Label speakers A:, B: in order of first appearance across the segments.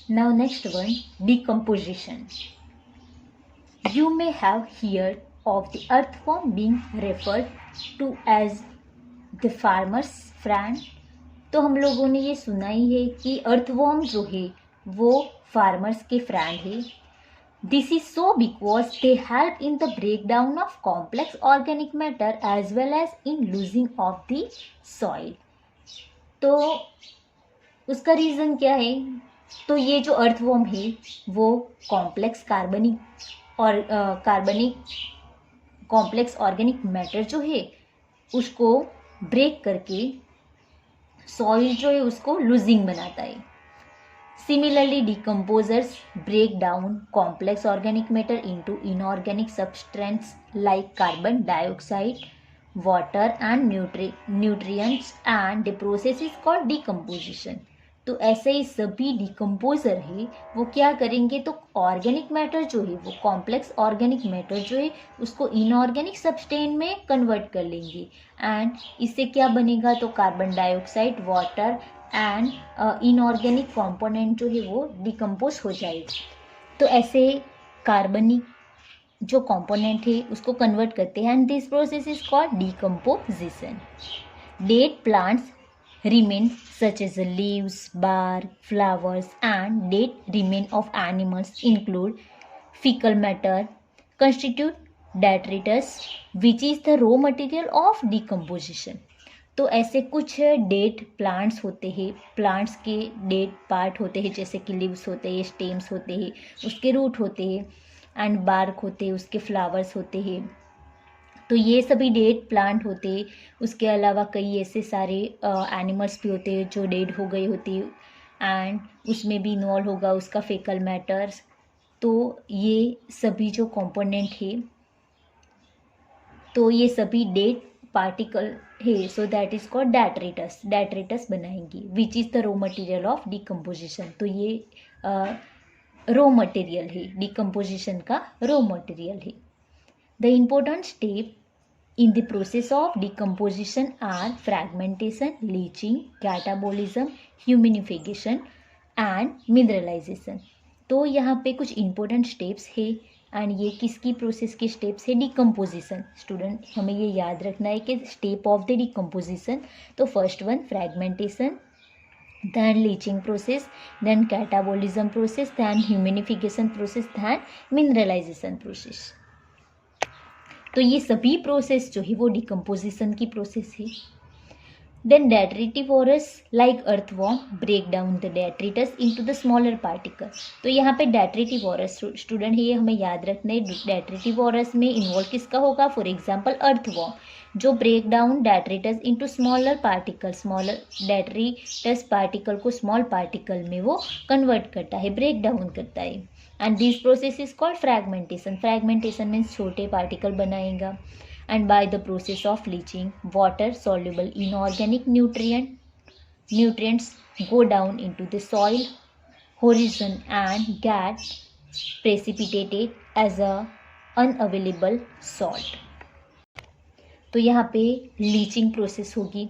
A: Now next one, decomposition. You may have heard of the earthworm being referred to as the farmer's friend. तो हम लोगों ने ये सुना ही है कि अर्थवॉर्म जो है वो फार्मर्स के फ्रेंड है. This is so because they help in the break down of complex organic matter as well as in loosening of the soil. तो उसका रीज़न क्या है? तो ये जो अर्थवॉर्म है वो कॉम्प्लेक्स कॉम्प्लेक्स ऑर्गेनिक मैटर जो है उसको ब्रेक करके सॉइल जो है उसको लूजिंग बनाता है. Similarly decomposers break down complex organic matter into inorganic substance like carbon dioxide, water and nutrients and the process is called decomposition. तो ऐसे ही सभी डिकम्पोजर है वो क्या करेंगे, तो ऑर्गेनिक मैटर जो है वो कॉम्प्लेक्स ऑर्गेनिक मैटर जो है उसको इनऑर्गेनिक सब्सटेंस में कन्वर्ट कर लेंगे. एंड इससे क्या बनेगा, तो carbon dioxide, water and inorganic component जो है वो डिकम्पोज हो जाएगा. तो ऐसे कार्बनिक जो कंपोनेंट है उसको कन्वर्ट करते हैं and this process is called decomposition. Dead plants remains such as the leaves, bark, flowers and dead remain of animals include fecal matter constitute detritus which is the raw material of decomposition. तो ऐसे कुछ dead plants होते हैं, plants के dead part होते हैं जैसे कि लीव्स होते हैं, स्टेम्स होते हैं, उसके रूट होते हैं एंड बार्क होते हैं, उसके फ्लावर्स होते हैं. तो ये सभी डेड प्लांट होते हैं. उसके अलावा कई ऐसे सारे एनिमल्स भी होते हैं जो डेड हो गए होते हैं एंड उसमें भी इन्वॉल्व होगा उसका फेकल मैटर्स. तो ये सभी जो कंपोनेंट है तो ये सभी डेड पार्टिकल है, so that is called detritus. Detritus बनाएंगी which is the raw material of decomposition. तो ये रॉ मटेरियल है, डिकम्पोजिशन का रॉ मटेरियल है. The important step in the process of decomposition are fragmentation, leaching, catabolism, humidification and mineralization. तो यहाँ पे कुछ important steps है एंड ये किसकी प्रोसेस के स्टेप्स है, डिकम्पोजिशन. स्टूडेंट हमें ये याद रखना है कि स्टेप ऑफ द डिकम्पोजिशन. तो first one fragmentation, then leaching process, then catabolism process, then humidification process, then mineralization process. तो ये सभी प्रोसेस जो है वो डिकम्पोजिशन की प्रोसेस है. Then detritivores like earthworm break down the detritus into the smaller particle. तो यहाँ पे डेट्रिटिवोरस स्टूडेंट है, ये हमें याद रखना है. डेट्रिटिवोरस में इन्वॉल्व किसका होगा, फॉर एग्जांपल अर्थवॉर्म जो break down detritus into smaller particle, smaller detritus particle को स्मॉल पार्टिकल में वो कन्वर्ट करता है, ब्रेक डाउन करता है. And this process is called fragmentation. Fragmentation means छोटे पार्टिकल बनाएगा. And by the process of leaching water soluble inorganic nutrients go down into the soil horizon and get precipitated as a unavailable salt. तो यहाँ पे leaching process होगी,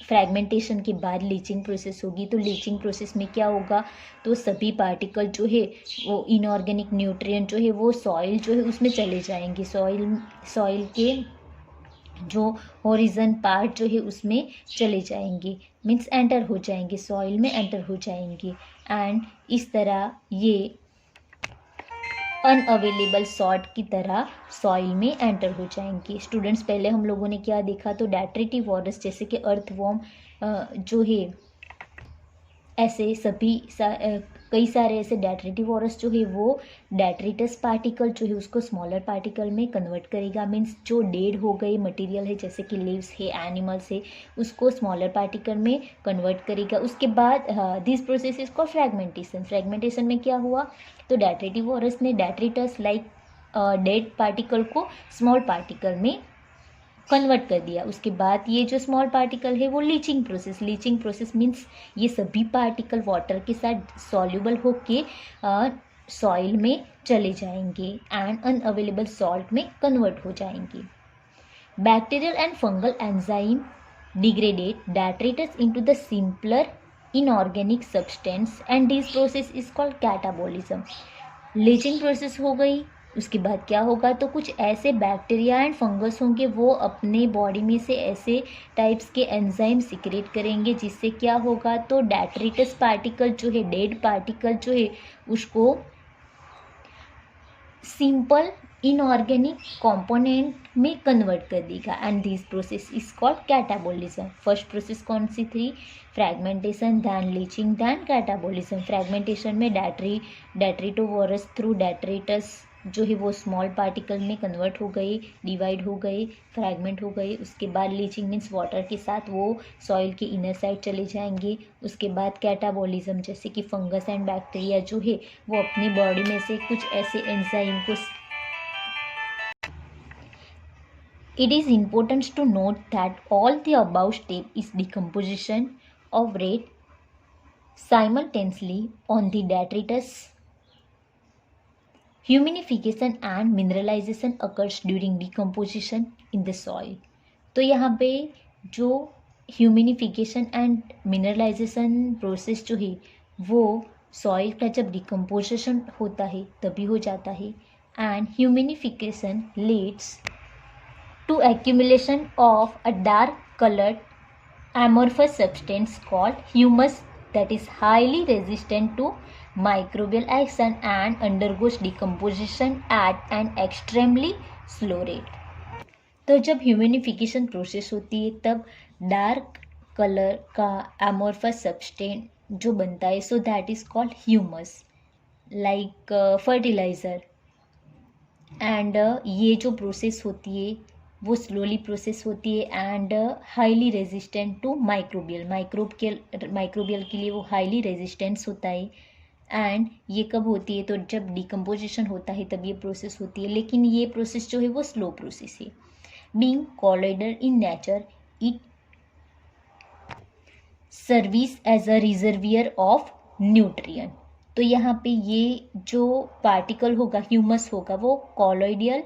A: fragmentation के बाद leaching process होगी. तो लीचिंग प्रोसेस में क्या होगा, तो सभी पार्टिकल जो है वो इनऑर्गेनिक न्यूट्रिएंट जो है वो सॉइल जो है उसमें चले जाएंगे. सॉइल के जो होरिजन पार्ट जो है उसमें चले जाएंगे, मीन्स एंटर हो जाएंगे, सॉइल में एंटर हो जाएंगे. एंड इस तरह ये अनअवेलेबल सॉल्ट की तरह सॉइल में एंटर हो जाएंगे. स्टूडेंट्स पहले हम लोगों ने क्या देखा, तो डेट्रिटिवोरस जैसे कि अर्थवॉर्म जो है ऐसे सभी कई सारे ऐसे डेट्रिटिवोरस जो है वो डेट्रिटस पार्टिकल जो है उसको स्मॉलर पार्टिकल में कन्वर्ट करेगा. मीन्स जो डेड हो गए मटेरियल है जैसे कि लीव्स है, एनिमल्स है, उसको स्मॉलर पार्टिकल में कन्वर्ट करेगा. उसके बाद दिस प्रोसेस इसको फ्रैगमेंटेशन. फ्रैगमेंटेशन में क्या हुआ, तो डेट्रिटिवोरस ने डेट्रिटस लाइक डेड पार्टिकल को स्मॉल पार्टिकल में कन्वर्ट कर दिया. उसके बाद ये जो स्मॉल पार्टिकल है वो लीचिंग प्रोसेस मीन्स ये सभी पार्टिकल वाटर के साथ सॉल्युबल होके सॉइल में चले जाएंगे एंड अनअवेलेबल सॉल्ट में कन्वर्ट हो जाएंगे. Bacterial and fungal enzyme degradate detritus into the simpler inorganic substance and this process is called catabolism. Leaching process हो गई, उसके बाद क्या होगा तो कुछ ऐसे बैक्टीरिया एंड फंगस होंगे, वो अपने बॉडी में से ऐसे टाइप्स के एंजाइम सिक्रेट करेंगे, जिससे क्या होगा तो डेट्रिटस पार्टिकल जो है, डेड पार्टिकल जो है, उसको सिंपल इनऑर्गेनिक कंपोनेंट में कन्वर्ट कर देगा and this process is called catabolism. First process कौन सी थी? Fragmentation, then leaching, then catabolism. Fragmentation में डेट्रिटोवोरस थ्रू डेट्रिटस जो है वो स्मॉल पार्टिकल में कन्वर्ट हो गई, डिवाइड हो गई, फ्रैगमेंट हो गई। उसके बाद लीचिंग मीन्स वाटर के साथ वो सॉइल के इनर साइड चले जाएंगे। उसके बाद कैटाबॉलिज्म, जैसे कि फंगस एंड बैक्टीरिया जो है वो अपनी बॉडी में से कुछ ऐसे एंजाइम को It is important to note that all the above step is decomposition of rate simultaneously on the detritus. Huminification and mineralization occurs during decomposition in the soil. तो यहाँ पे जो ह्यूमिनिफिकेशन एंड मिनरलाइजेशन प्रोसेस जो है वो soil का जब decomposition होता है तभी हो जाता है and humification leads to accumulation of a dark colored amorphous substance called humus that is highly resistant to microbial action and undergoes decomposition at an extremely slow rate. तो जब ह्यूमिनिफिकेशन प्रोसेस होती है तब डार्क कलर का amorphous substance जो बनता है so that is called humus like fertiliser and ये जो प्रोसेस होती है वो स्लोली प्रोसेस होती है and highly resistant to microbial के लिए वो हाईली रेजिस्टेंस होता है एंड ये कब होती है तो जब डिकम्पोजिशन होता है तब ये प्रोसेस होती है, लेकिन ये प्रोसेस जो है वो स्लो प्रोसेस है। Being colloidal in nature it serves as a reservoir of nutrient. तो यहाँ पे ये जो पार्टिकल होगा ह्यूमस होगा वो कॉलोइडियल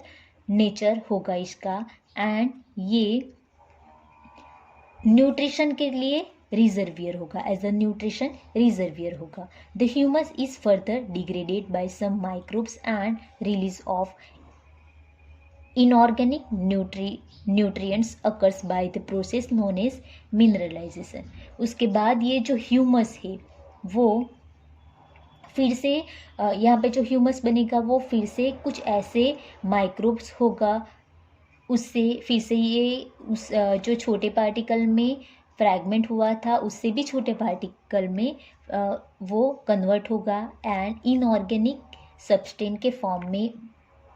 A: नेचर होगा इसका एंड ये न्यूट्रिशन के लिए रिजर्वियर होगा, एज अ न्यूट्रिशन रिजर्वियर होगा। The humus is further degraded by some microbes and release of inorganic nutrients occurs by the process known as mineralisation. उसके बाद ये जो ह्यूमस है वो फिर से यहाँ पे जो ह्यूमस बनेगा वो फिर से कुछ ऐसे माइक्रोब्स होगा, उससे फिर से ये उस जो छोटे पार्टिकल में फ्रैगमेंट हुआ था उससे भी छोटे पार्टिकल में वो कन्वर्ट होगा एंड इनऑर्गेनिक सब्सटेंस के फॉर्म में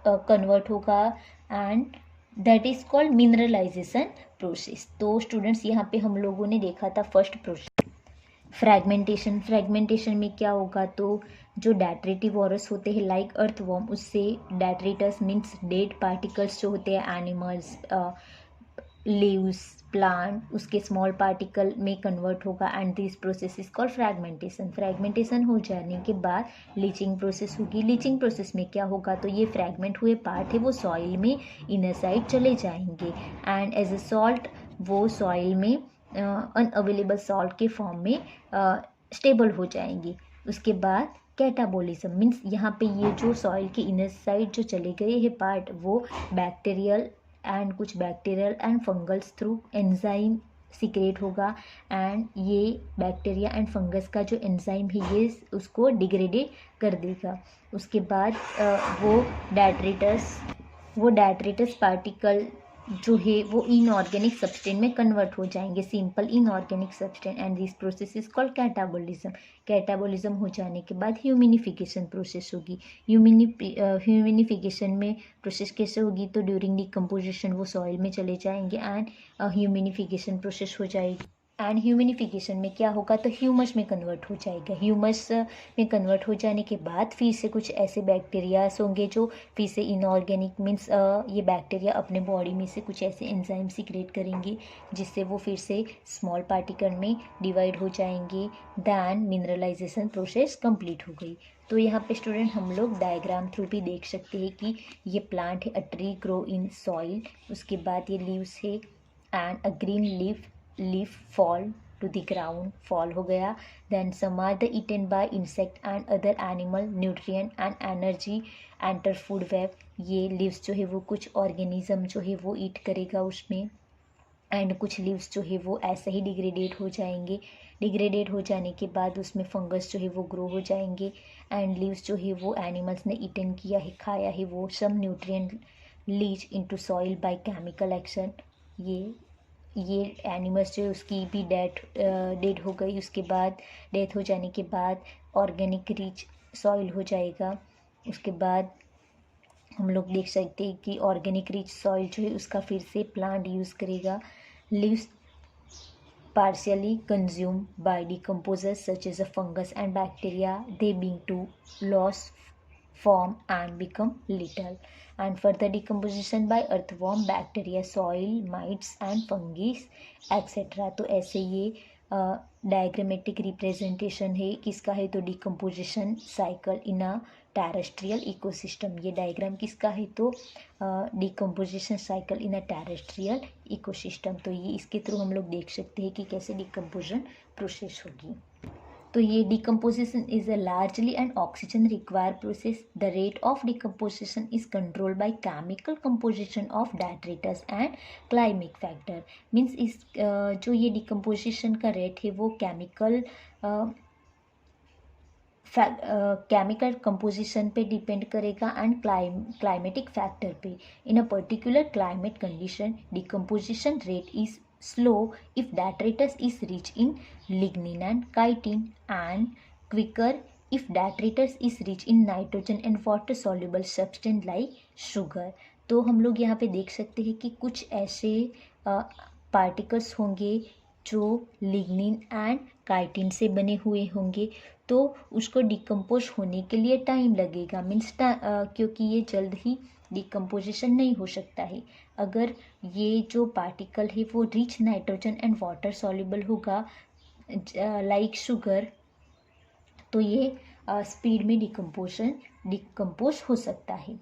A: कन्वर्ट होगा and that is called mineralisation process. तो स्टूडेंट्स यहाँ पे हम लोगों ने देखा था फर्स्ट प्रोसेस फ्रैगमेंटेशन में क्या होगा तो जो डेट्रिटिवोरस होते हैं लाइक अर्थवॉर्म, उससे डेट्रिटस मीन्स डेड पार्टिकल्स जो होते हैं एनिमल्स, लीव्स, प्लांट, उसके स्मॉल पार्टिकल में कन्वर्ट होगा and this process is called fragmentation हो जाने के बाद लीचिंग प्रोसेस होगी। लीचिंग प्रोसेस में क्या होगा तो ये फ्रैगमेंट हुए पार्ट है वो सॉइल में इनर साइड चले जाएंगे एंड एज अ सॉल्ट वो सॉइल में अनअवेलेबल सॉल्ट के फॉर्म में स्टेबल हो जाएंगी। उसके बाद कैटाबॉलिज्म मीन्स यहाँ पे ये जो सॉइल के इनर साइड जो चले गए हैं पार्ट वो bacterial and fungals through enzyme secret होगा एंड ये बैक्टीरिया एंड फंगस का जो एंजाइम है ये उसको डिग्रेडेड कर देगा। उसके बाद वो डेट्रिटस पार्टिकल जो है वो इनऑर्गेनिक सब्सटेंस में कन्वर्ट हो जाएंगे, simple inorganic substance and this process is called catabolism हो जाने के बाद ह्यूमिनिफिकेशन प्रोसेस होगी। ह्यूमिनिफिकेशन में प्रोसेस कैसे होगी तो ड्यूरिंग डिकम्पोजिशन वो सॉइल में चले जाएंगे एंड ह्यूमिनिफिकेशन प्रोसेस हो जाएगी एंड ह्यूमिनिफिकेशन में क्या होगा तो ह्यूमस में कन्वर्ट हो जाएगा। ह्यूमस में कन्वर्ट हो जाने के बाद फिर से कुछ ऐसे बैक्टीरियाज होंगे जो फिर से इनऑर्गेनिक मीन्स ये बैक्टीरिया अपने बॉडी में से कुछ ऐसे एंजाइम सीक्रेट करेंगे जिससे वो फिर से स्मॉल पार्टिकल में डिवाइड हो जाएंगे। दैन मिनरलाइजेशन प्रोसेस कंप्लीट हो गई। तो यहाँ पे स्टूडेंट हम लोग डायग्राम थ्रू भी देख सकते हैं कि ये प्लांट है, a tree grow in soil, उसके बाद ये लीव्स है and a green leaf fall to the ground, fall हो गया. Then some are the eaten by insect and other animal, nutrient and energy enter food web. ये leaves जो है वो कुछ ऑर्गेनिज्म जो है वो ईट करेगा उसमें, एंड कुछ लीव्स जो है वो ऐसे ही डिग्रेडेट हो जाएंगे. डिग्रेडेट हो जाने के बाद उसमें फंगस जो है वो ग्रो हो जाएंगे. एंड लीव्स जो है वो एनिमल्स ने ईटन किया है, खाया है, वो some nutrient leach into soil by chemical action. ये एनिमल्स जो है उसकी भी डेड हो गई. उसके बाद डेथ हो जाने के बाद ऑर्गेनिक रिच सॉइल हो जाएगा. उसके बाद हम लोग देख सकते हैं कि ऑर्गेनिक रिच सॉइल जो है उसका फिर से प्लांट यूज़ करेगा. Leaves partially consumed by decomposers such as a fungus and bacteria, they being to lose form and become little. And further decomposition by earthworm, bacteria, soil mites and fungi etc. तो ऐसे ये diagrammatic representation है किसका है, तो decomposition cycle in a terrestrial ecosystem. ये diagram किसका है, तो decomposition cycle in a terrestrial ecosystem. तो ये इसके थ्रू हम लोग देख सकते हैं कि कैसे डिकम्पोजन प्रोसेस होगी. तो ये decomposition is a largely an oxygen required process. The rate of decomposition is controlled by chemical composition of detritus and climatic factor. Means इस जो ये decomposition का rate है वो केमिकल कंपोजिशन पे डिपेंड करेगा एंड क्लाइमेटिक फैक्टर पे. In a particular climate condition decomposition rate is slow if detritus is rich in lignin and chitin, and quicker if detritus is rich in nitrogen and water soluble substance like sugar. तो हम लोग यहाँ पे देख सकते हैं कि कुछ ऐसे पार्टिकल्स होंगे जो लिग्निन एंड काइटिन से बने हुए होंगे, तो उसको डिकम्पोज होने के लिए टाइम लगेगा. मीन्स क्योंकि ये जल्द ही डिकम्पोजिशन नहीं हो सकता है. अगर ये जो पार्टिकल है वो rich nitrogen and water soluble होगा लाइक शुगर, तो ये स्पीड में डिकम्पोज हो सकता है.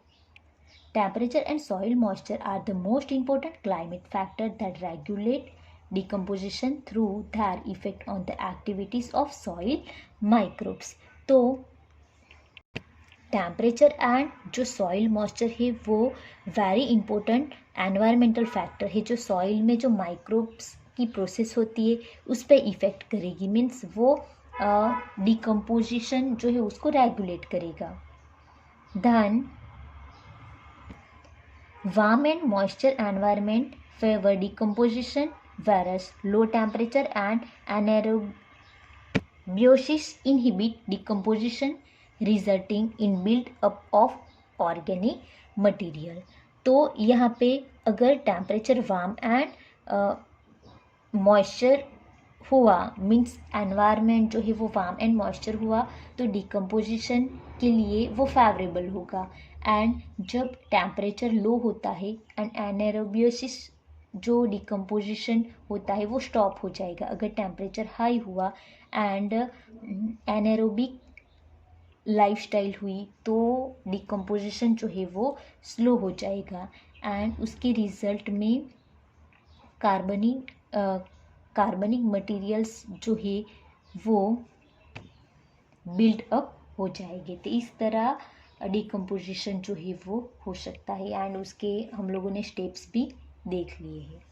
A: Temperature and soil moisture are the most important climate factor that regulate decomposition through their effect on the activities of soil microbes. तो temperature and जो soil moisture है वो वेरी इंपॉर्टेंट एनवायरमेंटल फैक्टर है जो soil में जो microbes की process होती है उस पर इफ़ेक्ट करेगी. मीन्स वो डिकम्पोजिशन जो है उसको रेगुलेट करेगा. Then warm and moisture environment favour decomposition, whereas low temperature and anaerobiosis inhibit decomposition, resulting in build up of organic material. तो यहाँ पे अगर टेम्परेचर वार्म एंड मॉइस्चर हुआ, मीन्स एनवायरनमेंट जो है वो वार्म एंड मॉइस्चर हुआ, तो डिकम्पोजिशन के लिए वो फेवरेबल होगा. एंड जब टेम्परेचर लो होता है एंड एनारोबियोसिस जो डिकम्पोजिशन होता है वो स्टॉप हो जाएगा. अगर टेम्परेचर हाई हुआ एंड एनारोबिक लाइफस्टाइल हुई तो डिकम्पोजिशन जो है वो स्लो हो जाएगा एंड उसके रिजल्ट में कार्बनिक मटेरियल्स जो है वो बिल्ड अप हो जाएंगे. तो इस तरह डिकम्पोजिशन जो है वो हो सकता है एंड उसके हम लोगों ने स्टेप्स भी देख लिए हैं.